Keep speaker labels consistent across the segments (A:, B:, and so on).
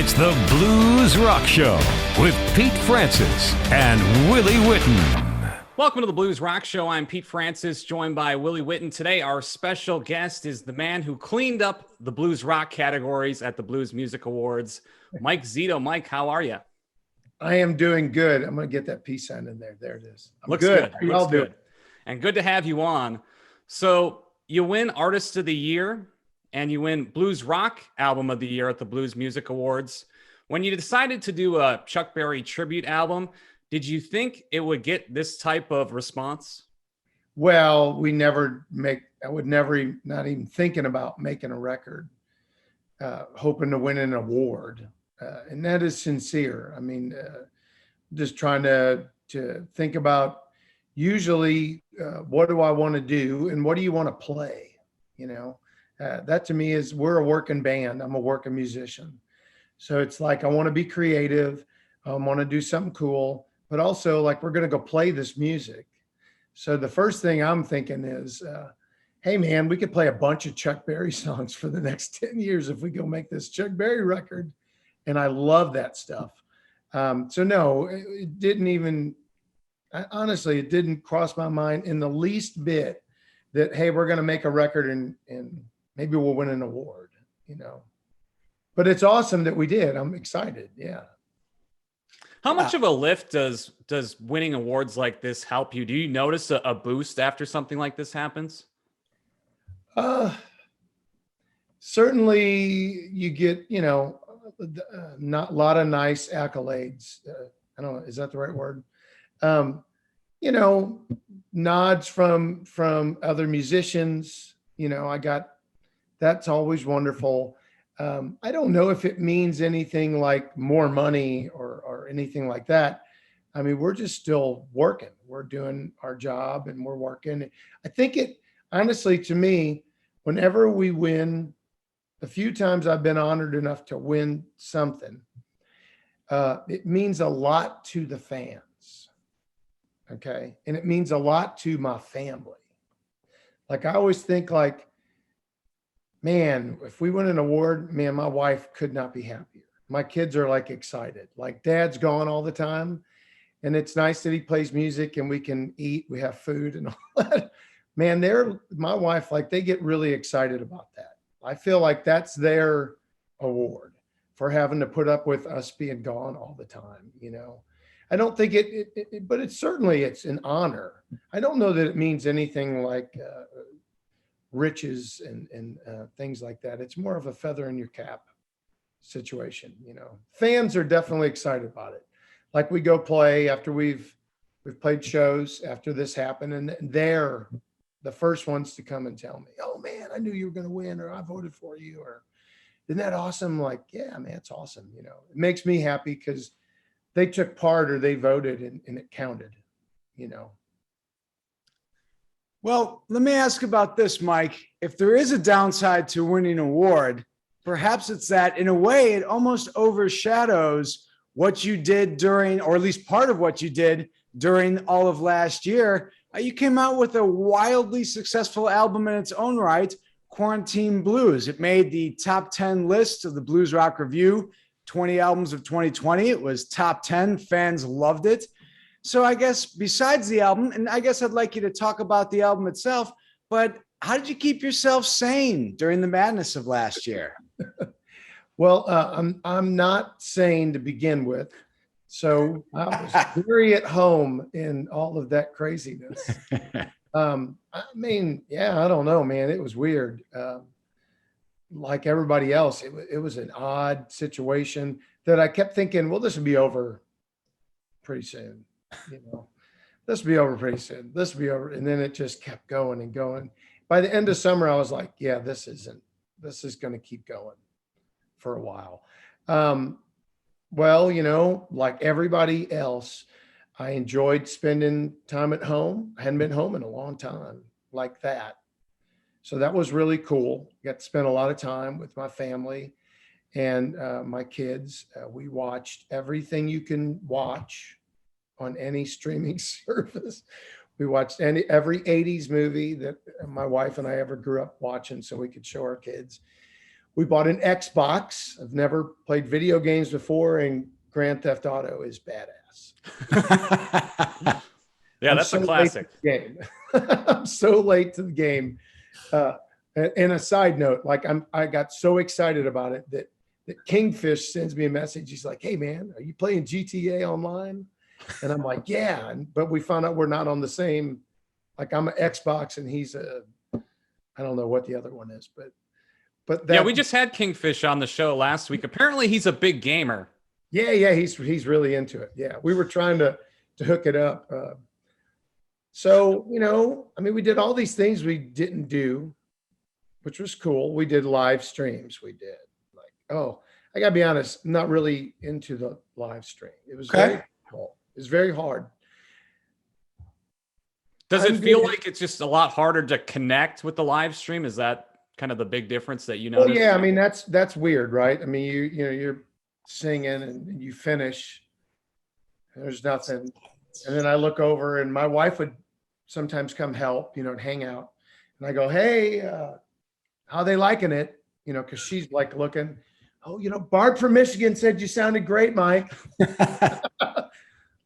A: It's the Blues Rock Show with Pete Francis and Willie Witten.
B: Welcome to the Blues Rock Show. I'm Pete Francis, joined by Willie Witten. Today, our special guest is the man who cleaned up the blues rock categories at the Blues Music Awards, Mike Zito. Mike, how are you?
C: I am doing good. I'm going to get that peace sign in there. There it is.
B: Looks good. Looks good. And good to have you on. So you win Artist of the Year and you win Blues Rock Album of the Year at the Blues Music Awards. When you decided to do a Chuck Berry tribute album, did you think it would get this type of response?
C: Well, I would never, not even thinking about making a record, hoping to win an award. And that is sincere. I mean, just trying to think about usually what do I want to do and what do you want to play? You know, that to me is, we're a working band. I'm a working musician. So it's like, I want to be creative. I want to do something cool, but also like, we're going to go play this music. So the first thing I'm thinking is, hey man, we could play a bunch of Chuck Berry songs for the next 10 years if we go make this Chuck Berry record. And I love that stuff. So no, it didn't even, honestly, it didn't cross my mind in the least bit that, hey, we're going to make a record and maybe we'll win an award, you know. But it's awesome that we did. I'm excited. Yeah.
B: How much of a lift does winning awards like this help you? Do you notice a boost after something like this happens?
C: Certainly you get, you know, not a lot of nice accolades. I don't know, is that the right word? You know, nods from other musicians, you know, that's always wonderful. I don't know if it means anything like more money or anything like that. I mean, we're just still working. We're doing our job and we're working. I think it, honestly, to me, whenever we win, the few times I've been honored enough to win something, it means a lot to the fans. Okay. And it means a lot to my family. Like, I always think like, man, if we win an award, man, my wife could not be happier. My kids are like excited, like dad's gone all the time. And it's nice that he plays music and we can eat, we have food and all that. Man, my wife, like, they get really excited about that. I feel like that's their award for having to put up with us being gone all the time. You know, I don't think but it's an honor. I don't know that it means anything like riches and things like that. It's more of a feather in your cap situation. You know, fans are definitely excited about it. Like, we go play after we've played shows after this happened, and they're the first ones to come and tell me, oh man, I knew you were going to win, or I voted for you, or isn't that awesome? Like, yeah, man, it's awesome. You know, it makes me happy because they took part or they voted and it counted, you know.
D: Well, let me ask about this, Mike. If there is a downside to winning an award, perhaps it's that in a way it almost overshadows what you did during, or at least part of what you did during all of last year. You came out with a wildly successful album in its own right, Quarantine Blues. It made the top 10 list of the Blues Rock Review, 20 albums of 2020. It was top 10. Fans loved it. So I guess besides the album, and I guess I'd like you to talk about the album itself, but how did you keep yourself sane during the madness of last year?
C: Well, I'm not sane to begin with. So I was very at home in all of that craziness. I mean, yeah, I don't know, man. It was weird. Like everybody else, it was an odd situation that I kept thinking, well, this will be over pretty soon. You know, this will be over pretty soon. This will be over. And then it just kept going and going. By the end of summer, I was like, yeah, this is going to keep going for a while. Well, you know, like everybody else, I enjoyed spending time at home. I hadn't been home in a long time like that. So that was really cool. Got to spend a lot of time with my family and my kids. We watched everything you can watch on any streaming service. We watched every 80s movie that my wife and I ever grew up watching so we could show our kids. we bought an Xbox. I've never played video games before, and Grand Theft Auto is badass.
B: Yeah, that's a classic
C: game. I'm so late to the game. And a side note, like I got so excited about it that Kingfish sends me a message. He's like, "Hey man, are you playing GTA online?" And I'm like, "Yeah." But we found out we're not on the same. Like I'm an Xbox and he's I don't know what the other one is, but
B: yeah, we just had Kingfish on the show last week. Apparently, he's a big gamer.
C: Yeah, he's really into it. Yeah, we were trying to hook it up. So I mean, we did all these things we didn't do, which was cool. We did live streams. We did I gotta be honest, I'm not really into the live stream. It was very cool. It was very hard.
B: Does it feel like it's just a lot harder to connect with the live stream? Is that kind of the big difference that you noticed?
C: Well, yeah, I mean that's weird, right? I mean you're singing and you finish, and there's nothing, and then I look over and my wife would sometimes come help, and hang out, and I go, "Hey, how they liking it?" Because she's like looking. "Oh, Bart from Michigan said you sounded great, Mike."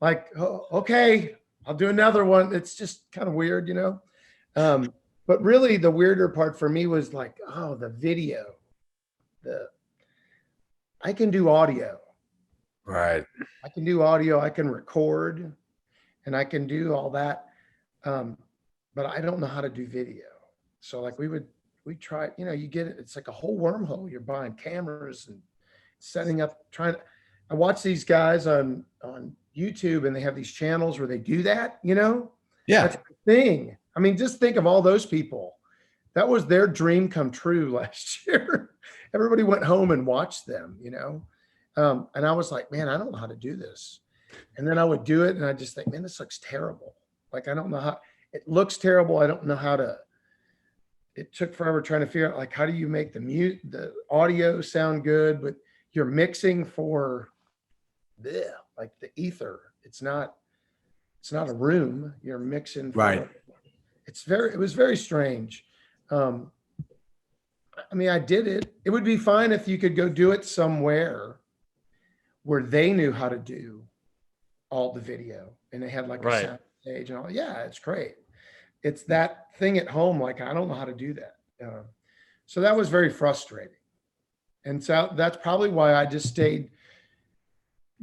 C: Like, "Oh, okay, I'll do another one." It's just kind of weird, But really, the weirder part for me was like, oh, the video. I can do audio.
D: Right.
C: I can do audio. I can record, and I can do all that. But I don't know how to do video. So like we try. You get it. It's like a whole wormhole. You're buying cameras and setting up. I watch these guys on YouTube, and they have these channels where they do that. Yeah, that's the thing. I mean, just think of all those people. That was their dream come true last year. Everybody went home and watched them, and I was like, man, I don't know how to do this. And then I would do it, and I just think, man, this looks terrible. Like, I don't know how it looks terrible. I don't know how to. It took forever trying to figure out, like, how do you make the audio sound good, but you're mixing for like the ether. It's not a room. You're mixing for,
D: right.
C: It was very strange. I mean, I did it. It would be fine if you could go do it somewhere where they knew how to do all the video and they had like a sound stage and all. Yeah, it's great. It's that thing at home. Like, I don't know how to do that. So that was very frustrating. And so that's probably why I just stayed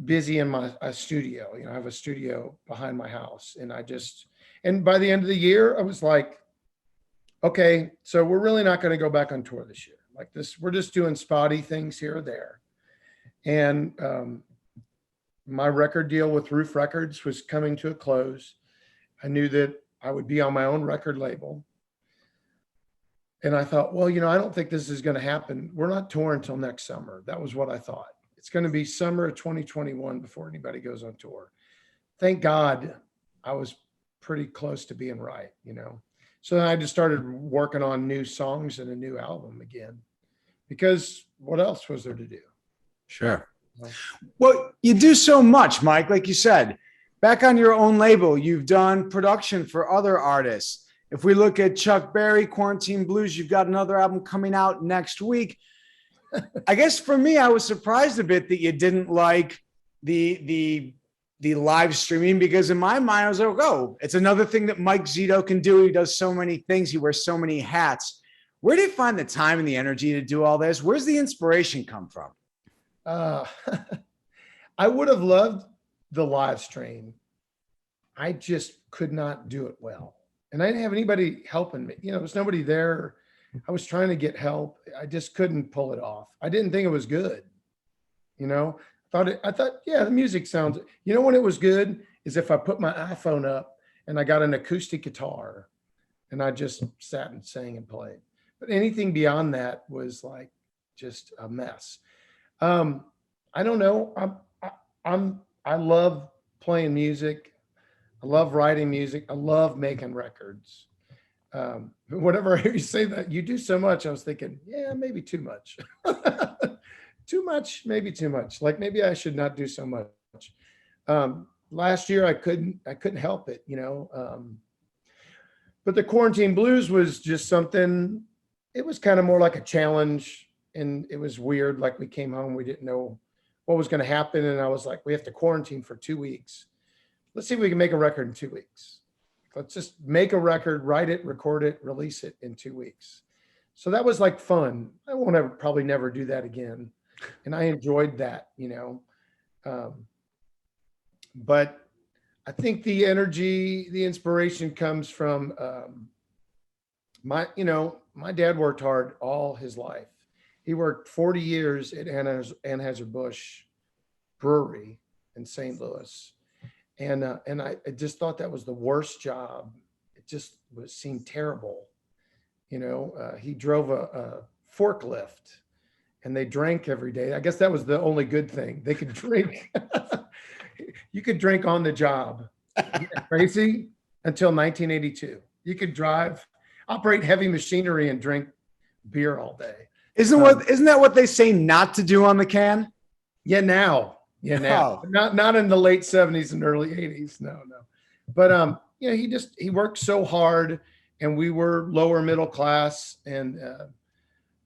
C: busy in my studio. I have a studio behind my house, and by the end of the year, I was like, okay, so we're really not going to go back on tour this year. Like this, we're just doing spotty things here or there. And my record deal with Roof Records was coming to a close. I knew that I would be on my own record label. And I thought, well, I don't think this is going to happen. We're not touring until next summer. That was what I thought. It's going to be summer of 2021 before anybody goes on tour. Thank God I was pretty close to being right, So then I just started working on new songs and a new album again, because what else was there to do?
D: Sure. Well, you do so much, Mike. Like you said, back on your own label, you've done production for other artists. If we look at Chuck Berry, Quarantine Blues, you've got another album coming out next week. I guess for me, I was surprised a bit that you didn't like the live streaming, because in my mind, I was like, oh, it's another thing that Mike Zito can do. He does so many things. He wears so many hats. Where do you find the time and the energy to do all this? Where's the inspiration come from?
C: I would have loved the live stream. I just could not do it well. And I didn't have anybody helping me. There was nobody there. I was trying to get help. I just couldn't pull it off. I didn't think it was good. I thought, yeah, the music sounds, when it was good is if I put my iPhone up and I got an acoustic guitar and I just sat and sang and played. But anything beyond that was like just a mess. I don't know. I love playing music. I love writing music. I love making records. Whenever I hear you say that, you do so much, I was thinking, yeah, maybe too much. Too much, maybe too much. Like maybe I should not do so much. Last year I couldn't help it, but the Quarantine Blues was just something. It was kind of more like a challenge, and it was weird. Like we came home, we didn't know what was going to happen. And I was like, we have to quarantine for 2 weeks. Let's see if we can make a record in 2 weeks. Let's just make a record, write it, record it, release it in 2 weeks. So that was like fun. I won't ever, probably never do that again. And I enjoyed that, you know. But I think the energy, the inspiration comes from my dad worked hard all his life. He worked 40 years at Anheuser-Busch Brewery in St. Louis. And I just thought that was the worst job. It just seemed terrible. You know, he drove a forklift and they drank every day. I guess that was the only good thing. They could drink. You could drink on the job. Isn't that crazy? Until 1982. You could operate heavy machinery and drink beer all day.
D: Isn't that what they say not to do on the can?
C: Yeah, now. Not in the late 70s and early 80s. No. But he worked so hard, and we were lower middle class, and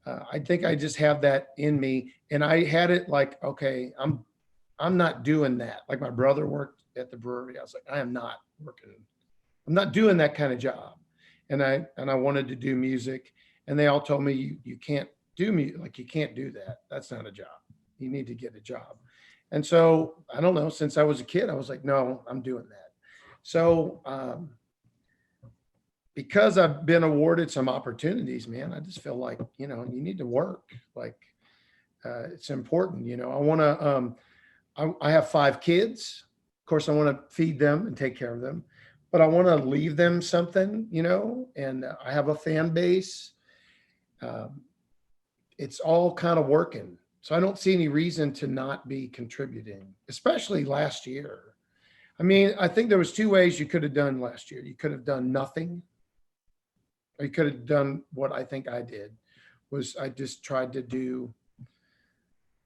C: I think I just have that in me. And I had it like, okay, I'm not doing that. Like my brother worked at the brewery. I was like, I'm not doing that kind of job. And I wanted to do music, and they all told me you can't do music. Like you can't do that. That's not a job. You need to get a job. And so I don't know, since I was a kid, I was like, no, I'm doing that. So because I've been awarded some opportunities, man, I just feel like, you need to work. Like it's important. I want to, I have 5 kids. Of course, I want to feed them and take care of them, but I want to leave them something, and I have a fan base. It's all kind of working. So I don't see any reason to not be contributing, especially last year. I mean, I think there was 2 ways you could have done last year. You could have done nothing, or you could have done what I think I did, was I just tried to do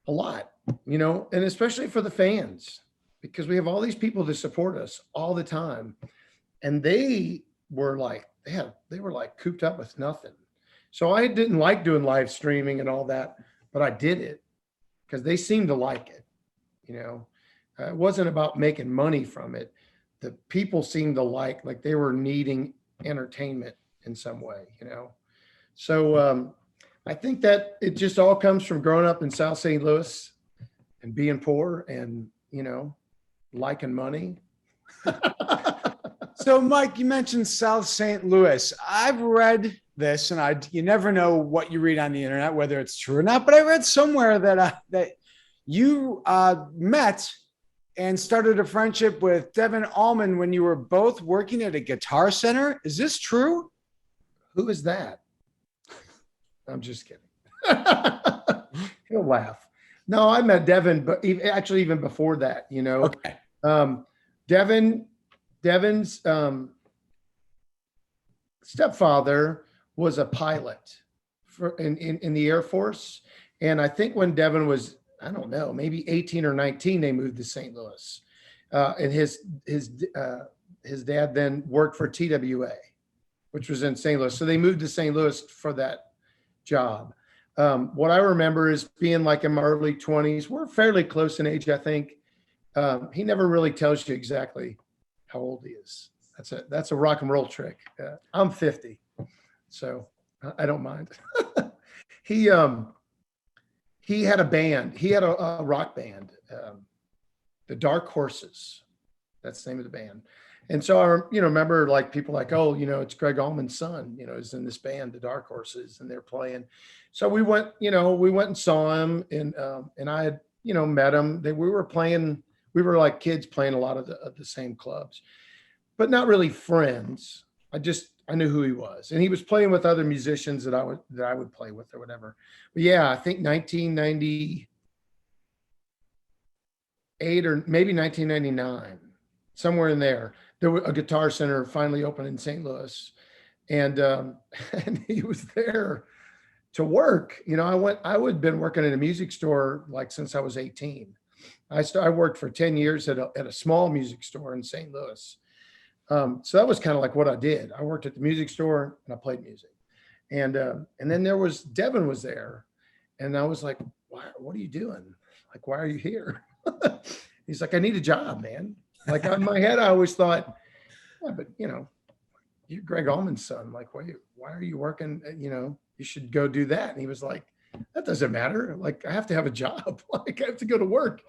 C: a lot, and especially for the fans, because we have all these people that support us all the time. And they were like, they were like cooped up with nothing. So I didn't like doing live streaming and all that, but I did it because they seemed to like it. It wasn't about making money from it. The people seemed to like they were needing entertainment in some way, So I think that it just all comes from growing up in South St. Louis and being poor and, liking money.
D: So, Mike, you mentioned South St. Louis. I've read this, and you never know what you read on the internet, whether it's true or not. But I read somewhere that you met and started a friendship with Devon Allman when you were both working at a Guitar Center. Is this true?
C: Who is that? I'm just kidding. He'll laugh. No, I met Devin, but actually even before that,
D: Okay.
C: Devin's stepfather was a pilot in the Air Force. And I think when Devin was, I don't know, maybe 18 or 19, they moved to St. Louis. And his dad then worked for TWA, which was in St. Louis. So they moved to St. Louis for that job. What I remember is being like in my early 20s. We're fairly close in age, I think. He never really tells you exactly how old he is. That's a rock and roll trick. I'm 50, so I don't mind. He had a band. He had a rock band, the Dark Horses. That's the name of the band. And so I, remember like people like, oh, it's Greg Allman's son, is in this band, the Dark Horses, and they're playing. So we went and saw him, and I had, met him. We were like kids playing a lot of the same clubs, but not really friends. I knew who he was, and he was playing with other musicians that I would play with or whatever. But yeah, I think 1998 or maybe 1999, somewhere in there. There was a Guitar Center finally opened in St. Louis, and he was there to work. I would been working in a music store like since I was 18. I worked for 10 years at a small music store in St. Louis. So that was kind of like what I did. I worked at the music store and I played music. And then Devin was there, And I was like, what are you doing? Like, why are you here? He's like, I need a job, man. Like in my head, I always thought, yeah, but you're Greg Allman's son. Like, why are you working? You should go do that. And he was like, that doesn't matter. Like, I have to have a job. Like, I have to go to work.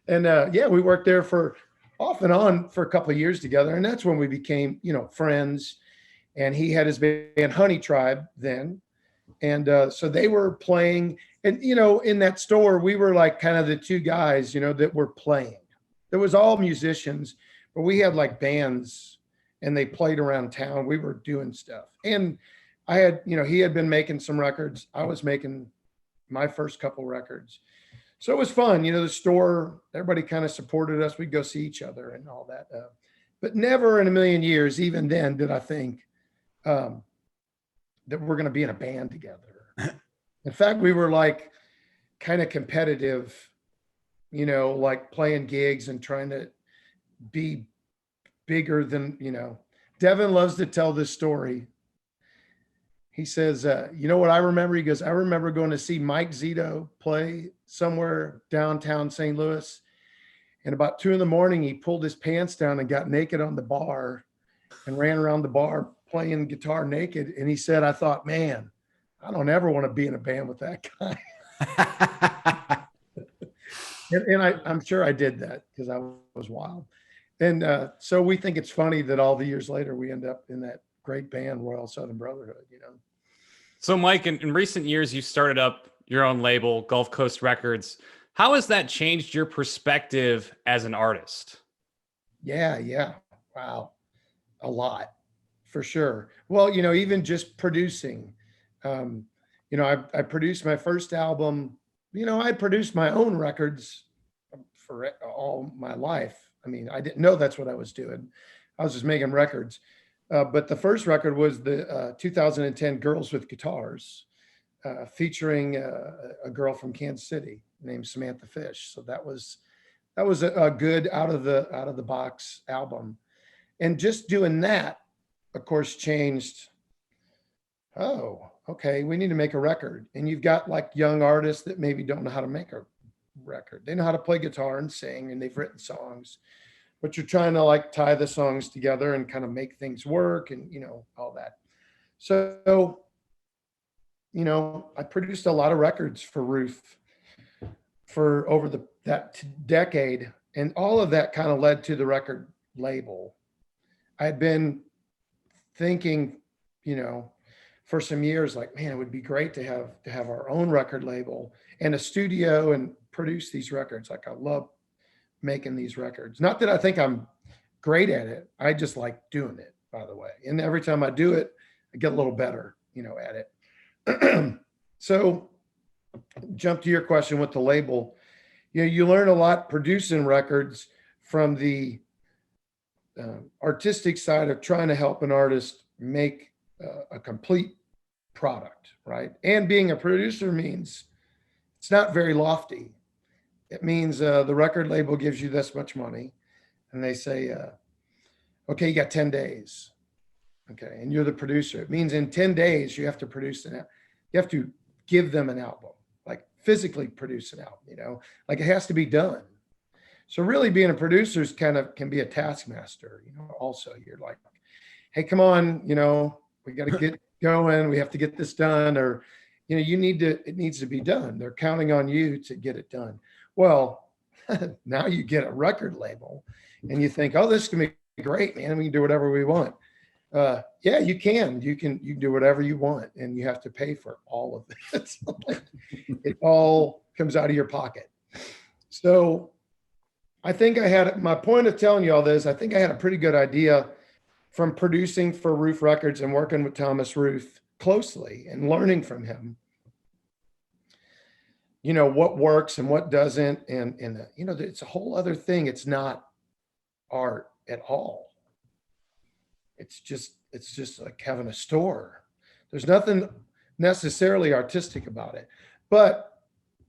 C: And yeah, we worked there for off and on for a couple of years together. And that's when we became, friends. And he had his band Honey Tribe then. And so they were playing. And, in that store, we were like kind of the two guys, that were playing. There was all musicians, but we had like bands and they played around town. We were doing stuff. And I had, he had been making some records. I was making my first couple records. So it was fun. The store, everybody kind of supported us. We'd go see each other and all that. But never in a million years, even then, did I think that we're going to be in a band together. In fact, we were like kind of competitive, like playing gigs and trying to be bigger than, Devin loves to tell this story. He says, you know what I remember? He goes, I remember going to see Mike Zito play somewhere downtown St. Louis. And about 2 a.m, he pulled his pants down and got naked on the bar and ran around the bar playing guitar naked. And he said, I thought, man, I don't ever want to be in a band with that guy. and I'm sure I did that because I was wild. And so we think it's funny that all the years later, we end up in that great band, Royal Southern Brotherhood,
B: So Mike, in recent years, you started up your own label, Gulf Coast Records. How has that changed your perspective as an artist?
C: Yeah. Wow. A lot, for sure. Well, even just producing, I produced my first album. I produced my own records for all my life. I mean, I didn't know that's what I was doing. I was just making records. But the first record was the 2010 Girls with Guitars, featuring a girl from Kansas City named Samantha Fish. So that was a good out of the box album. And just doing that, of course, changed. Oh, okay, we need to make a record. And you've got like young artists that maybe don't know how to make a record. They know how to play guitar and sing, and they've written songs, but you're trying to like tie the songs together and kind of make things work and, all that. So, I produced a lot of records for Ruth for over that decade. And all of that kind of led to the record label. I had been thinking, for some years, like, man, it would be great to have our own record label and a studio and produce these records. Like, I love making these records. Not that I think I'm great at it. I just like doing it, by the way. And every time I do it, I get a little better, at it. So jump to your question with the label. You learn a lot producing records from the artistic side of trying to help an artist make a complete product, right? And being a producer means it's not very lofty. It means the record label gives you this much money and they say, okay, you got 10 days. Okay. And you're the producer. It means in 10 days, you have to produce you have to give them an album, like physically produce an album, like it has to be done. So really being a producer is can be a taskmaster, also you're like, hey, come on, we got to get going. We have to get this done, or, it needs to be done. They're counting on you to get it done. Well, now you get a record label and you think, oh, this is going to be great, man. We can do whatever we want. Yeah, you can do whatever you want, and you have to pay for all of it. It all comes out of your pocket. So I think my point of telling you all this, I think I had a pretty good idea from producing for Roof Records and working with Thomas Ruth closely and learning from him, what works and what doesn't. And it's a whole other thing. It's not art at all. It's just like having a store. There's nothing necessarily artistic about it. But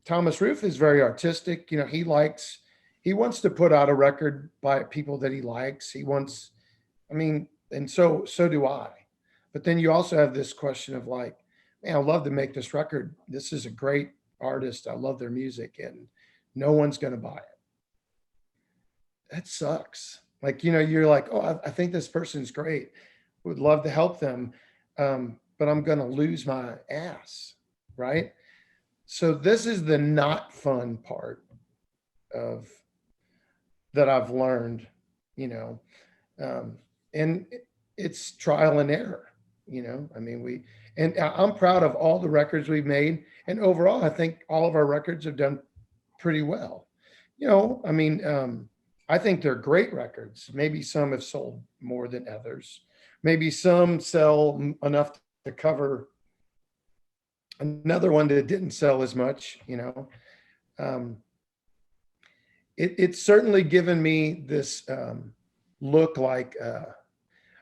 C: Thomas Ruth is very artistic. He wants to put out a record by people that he likes. And so do I. But then you also have this question of like, man, I'd love to make this record. This is a great artist. I love their music, and no one's going to buy it. That sucks. Like, you're like, oh, I think this person's great. Would love to help them. But I'm going to lose my ass. Right. So this is the not fun part of that I've learned, and it's trial and error. I mean, and I'm proud of all the records we've made. And overall, I think all of our records have done pretty well. I mean, I think they're great records. Maybe some have sold more than others. Maybe some sell enough to cover another one that didn't sell as much, It's certainly given me this look like,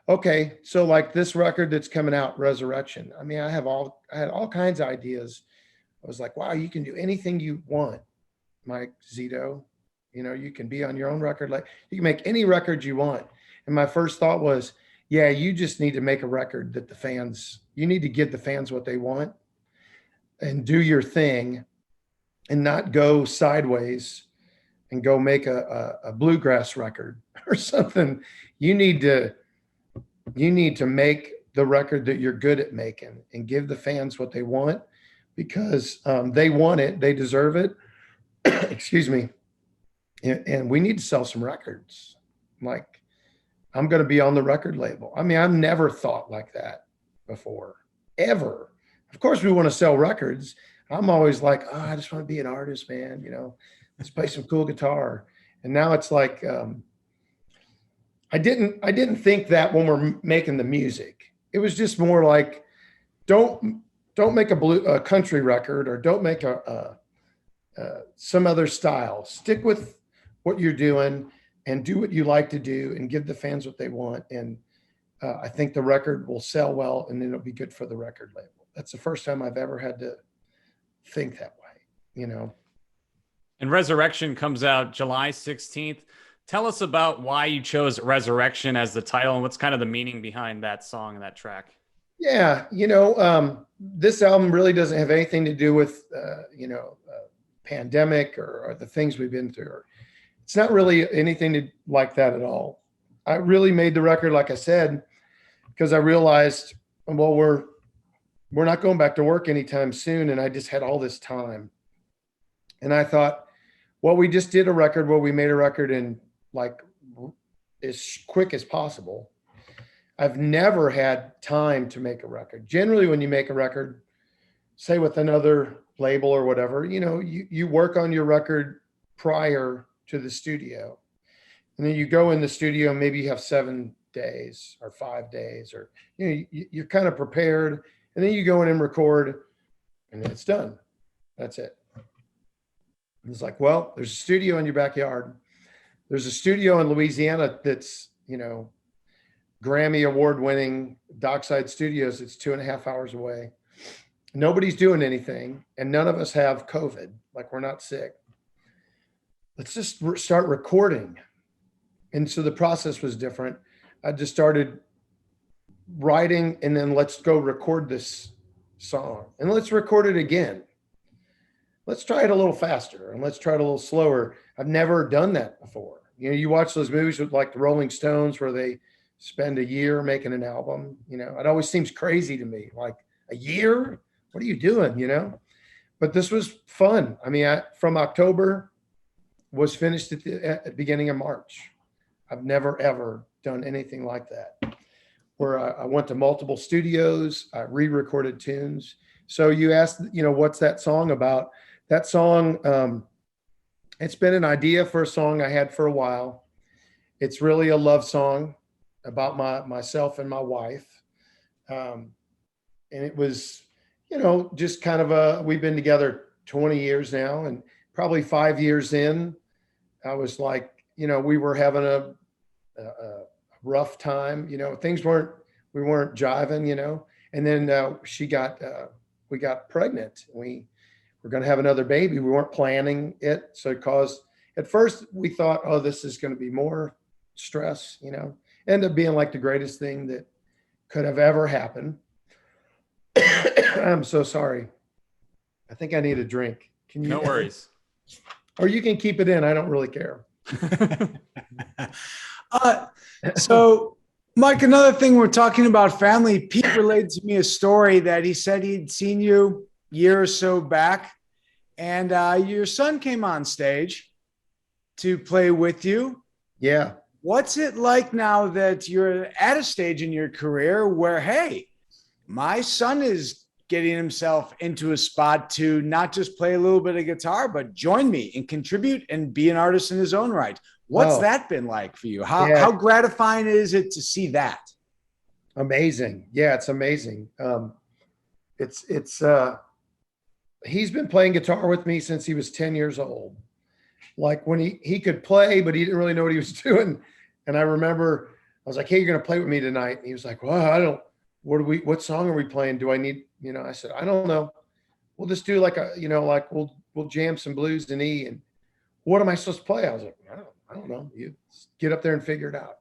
C: okay, so like this record that's coming out, Resurrection. I mean, I had all kinds of ideas. I was like, wow, you can do anything you want, Mike Zito. You can be on your own record. Like, you can make any record you want. And my first thought was, yeah, you just need to make a record that you need to give the fans what they want and do your thing and not go sideways and go make a bluegrass record or something. You need to make the record that you're good at making and give the fans what they want, because they want it, they deserve it. Excuse me. And we need to sell some records. Like, I'm going to be on the record label. I mean, I've never thought like that before, ever. Of course, we want to sell records. I'm always like, oh, I just want to be an artist, man. Let's play some cool guitar. And now it's like, I didn't think that when we're making the music. It was just more like, don't make a country record, or don't make some other style. Stick with what you're doing and do what you like to do and give the fans what they want. And I think the record will sell well, and then it'll be good for the record label. That's the first time I've ever had to think that way,
B: And Resurrection comes out July 16th. Tell us about why you chose Resurrection as the title, and what's kind of the meaning behind that song and that track.
C: Yeah. This album really doesn't have anything to do with, pandemic or the things we've been through. It's not really anything like that at all. I really made the record, like I said, because I realized, well, we're not going back to work anytime soon. And I just had all this time. And I thought, well, we just did a record where we made a record in like as quick as possible. I've never had time to make a record. Generally, when you make a record, say with another label or whatever, you work on your record prior to the studio. And then you go in the studio, maybe you have 7 days or 5 days, or, you're kind of prepared. And then you go in and record, and then it's done. That's it. And it's like, well, there's a studio in your backyard. There's a studio in Louisiana that's, Grammy award winning Dockside Studios. It's 2.5 hours away. Nobody's doing anything, and none of us have COVID. Like, we're not sick. Let's just start recording. And so the process was different. I just started writing, and then let's go record this song, and let's record it again. Let's try it a little faster, and let's try it a little slower. I've never done that before. You watch those movies with like the Rolling Stones where they spend a year making an album. It always seems crazy to me. Like, a year? What are you doing? But this was fun. I mean, from October was finished at the beginning of March. I've never, ever done anything like that, where I went to multiple studios. I re-recorded tunes. So you asked, what's that song about? That song, it's been an idea for a song I had for a while. It's really a love song about myself and my wife. And it was, just kind of we've been together 20 years now, and probably 5 years in, I was like, we were having a rough time, we weren't jiving, and then we got pregnant. We were going to have another baby. We weren't planning it. So it caused, at first we thought, oh, this is going to be more stress, ended up being like the greatest thing that could have ever happened. I'm so sorry. I think I need a drink. Can you?
B: No worries.
C: Or you can keep it in. I don't really care.
D: So, Mike, another thing we're talking about family. Pete related to me a story that he said he'd seen you a year or so back, and your son came on stage to play with you.
C: Yeah.
D: What's it like now that you're at a stage in your career where, hey, my son is getting himself into a spot to not just play a little bit of guitar, but join me and contribute and be an artist in his own right? What's that been like for you? How gratifying is it to see that?
C: Amazing. Yeah, it's amazing. He's been playing guitar with me since he was 10 years old. Like when he could play, but he didn't really know what he was doing. And I remember I was like, hey, you're going to play with me tonight. And he was like, well, what song are we playing? Do I need, I said, I don't know. We'll just do like we'll jam some blues in E. And what am I supposed to play? I was like, I don't know. You get up there and figure it out.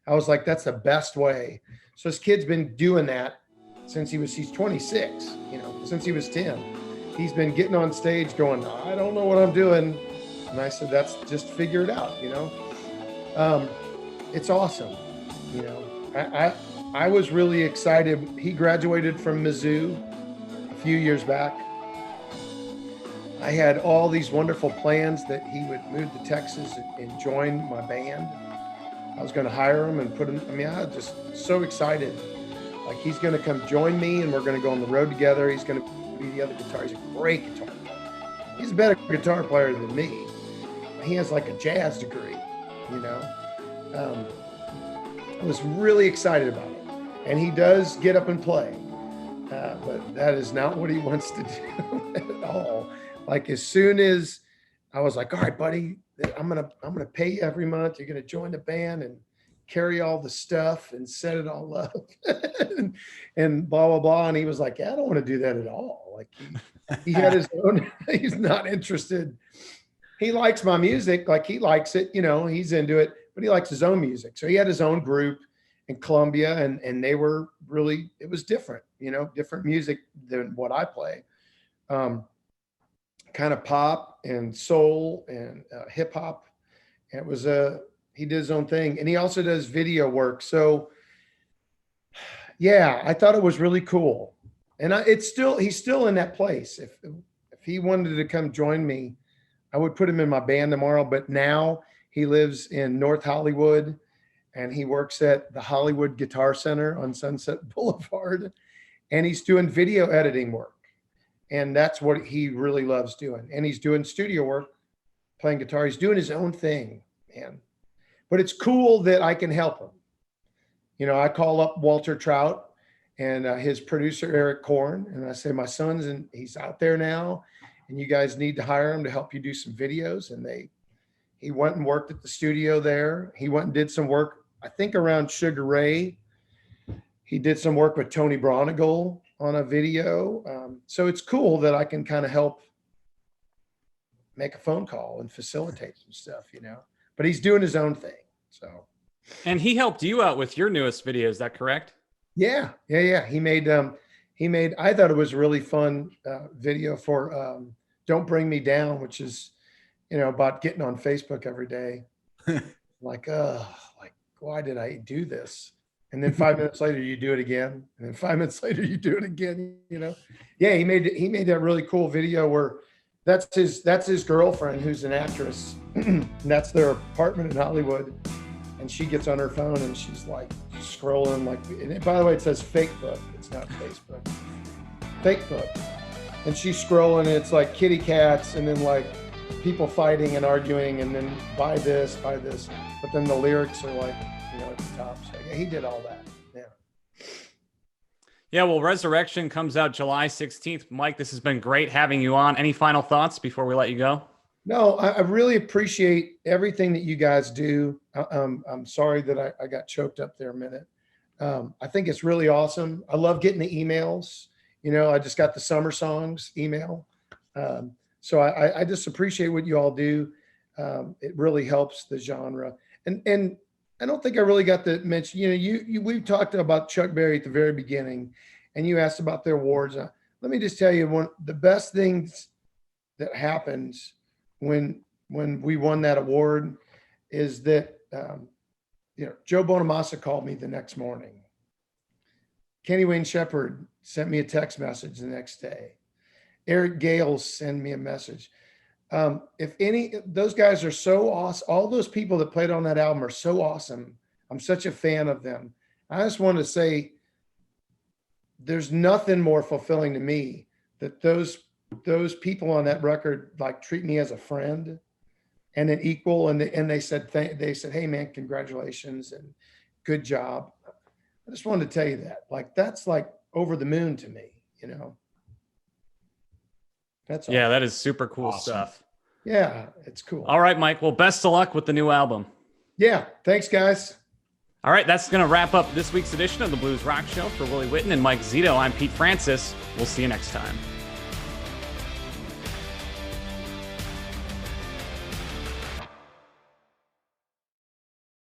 C: I was like, that's the best way. So this kid's been doing that since he's 26, since he was 10. He's been getting on stage going, I don't know what I'm doing. And I said, that's just figure it out, it's awesome. I was really excited. He graduated from Mizzou a few years back. I had all these wonderful plans that he would move to Texas and join my band. I was going to hire him and put him, I was just so excited. Like he's going to come join me and we're going to go on the road together. He's going to be the other guitar. He's a great guitar player. He's a better guitar player than me. He has like a jazz degree, I was really excited about it. And he does get up and play, but that is not what he wants to do at all. Like as soon as I was like, all right, buddy, I'm gonna pay you every month. You're gonna join the band and carry all the stuff and set it all up and blah, blah, blah. And he was like, yeah, I don't want to do that at all. Like he had his own, he's not interested. He likes my music. Like he likes it, he's into it, but he likes his own music. So he had his own group in Columbia and they were really, it was different, different music than what I play. Kind of pop and soul and hip hop. And it was he did his own thing, and he also does video work. So yeah, I thought it was really cool. And he's still in that place. If he wanted to come join me, I would put him in my band tomorrow, but now he lives in North Hollywood and he works at the Hollywood Guitar Center on Sunset Boulevard, and he's doing video editing work. And that's what he really loves doing. And he's doing studio work, playing guitar. He's doing his own thing, man. But it's cool that I can help him. I call up Walter Trout and his producer, Eric Korn, and I say, my son's he's out there now, and you guys need to hire him to help you do some videos. And he went and worked at the studio there. He went and did some work, I think around Sugar Ray. He did some work with Tony Bronigal on a video. So it's cool that I can kind of help make a phone call and facilitate some stuff, but he's doing his own thing. So.
B: And he helped you out with your newest video. Is that correct?
C: Yeah. He made, I thought it was a really fun video for Don't Bring Me Down, which is, about getting on Facebook every day. Like, why did I do this? And then 5 minutes later, you do it again. And then 5 minutes later, you do it again, Yeah, he made that really cool video where that's his girlfriend who's an actress. And that's their apartment in Hollywood. And she gets on her phone and she's like scrolling and by the way, it says Facebook. It's not Facebook. Facebook. And she's scrolling and it's like kitty cats and then like people fighting and arguing and then buy this. But then the lyrics are like, at the top. So yeah, he did all that. Yeah.
B: Yeah. Well, Resurrection comes out July 16th. Mike, this has been great having you on. Any final thoughts before we let you go?
C: No, I really appreciate everything that you guys do. I'm sorry that I got choked up there a minute. I think it's really awesome. I love getting the emails. I just got the summer songs email. So I just appreciate what you all do. It really helps the genre. And I don't think I really got to mention, we talked about Chuck Berry at the very beginning and you asked about their awards. Let me just tell you the best things that happens when we won that award is that, Joe Bonamassa called me the next morning. Kenny Wayne Shepherd sent me a text message the next day. Eric Gales sent me a message. Those guys are so awesome. All those people that played on that album are so awesome. I'm such a fan of them. I just want to say there's nothing more fulfilling to me that those people on that record like treat me as a friend and an equal. And they said, hey man, congratulations and good job. I just wanted to tell you that, like, that's like over the moon to me, That's all.
B: Yeah, that is super cool stuff.
C: Yeah, it's cool.
B: All right, Mike. Well, best of luck with the new album.
C: Yeah, thanks, guys.
B: All right, that's going to wrap up this week's edition of the Blues Rock Show. For Willie Witten and Mike Zito, I'm Pete Francis. We'll see you next time.